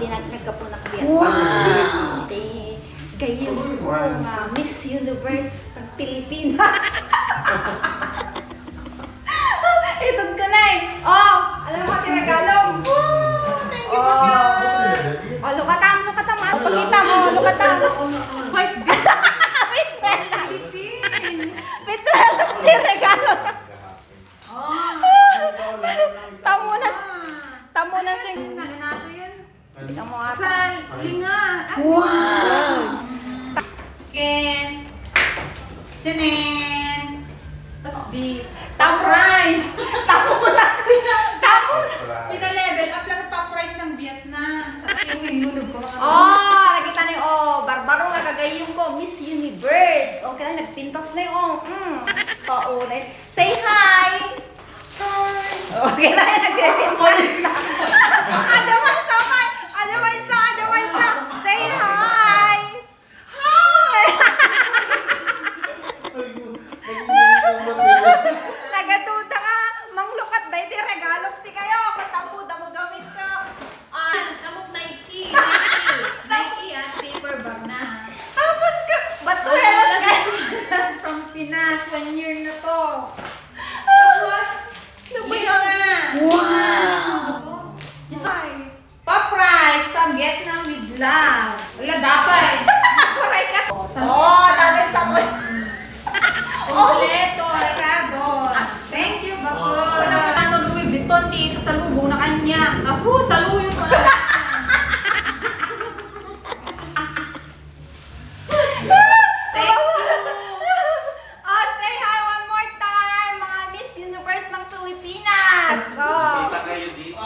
din natin nagkapunak biyan. Wow! Gayon po nga Miss Universe ng Pilipinas. Itod ko na eh. Oh, alam mo ka Tagalog. Thank you po yan. Oh, lukatam. Pagkita mo, lukatam. Wait, Wait, Belas di regalo. Tamunan sing. Ano nato yun? Tamo ata. Sa linga. Wow! Ken. Sinen. Tapos bis. Rice! Tamunan! Pina level up lang top price ng Vietnam. Sa yung hinulog ko mga Oh, nakita niyo, barbaro nga kagayong ko, Miss Universe. Okay na, nagpintas na yung, paunay. Say hi! Hi! Okay na, nagpintas na. Ano ba isa? Say hi! Hi! Nagatuda ka, manglukat dahil di regalok si kayo. Katapuda mo gamit ka. Amok Nike at paper bag na. Tapos ka, batuhelas ka. From Pinas, 1 year na to. Tapos, Ano ba yun yan? na. Wow! Design. Top price from Vietnam with love. Wala dapat. Kuray ka. Dami sa ko. Kompleto, regalo. Thank you, Bakul. Ano, Louis Vuitton dito sa lubong na kanya. Ako, sa luyo ko na. Say hi one more time, mga Miss Universe ng Pilipinas. Bisita kayo dito.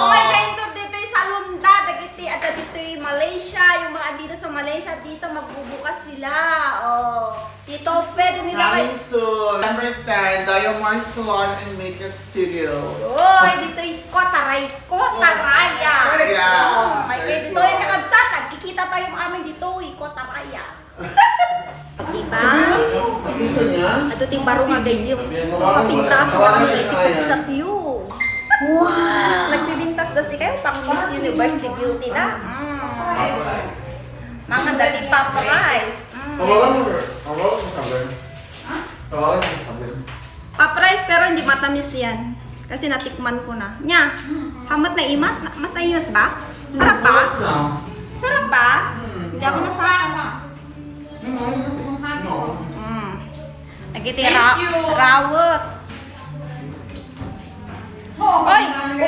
May ganito dito sa Lunda, dagiti at dito yung Malaysia, yung mga dito sa Malaysia dito magbubukas sila. Dito pwede nila Coming soon. Number 10, Diamond Salon and Makeup Studio. dito yung Kotaraya. Yeah. May kayo dito yung nakabsatag. Kikita tayo yung amin dito, Kotaraya. Diba? Gusto niya? Ato ting baro nga ganyan. Kapintas nga ang ikipagsak yun. Wow! Nagpibintas na si kayo pang Miss University Beauty na. Mga dali paparais. Tawagan mo. Tawagan mo sabi. Tawagan mo sabi. Paparais pero hindi matamis yan. Kasi natikman ko na. Nya, hamat na imas? Mas na imas ba? Sarap ba? Sarap ba? Hindi ako nasasama. No. Nagiti Thank you. rawot.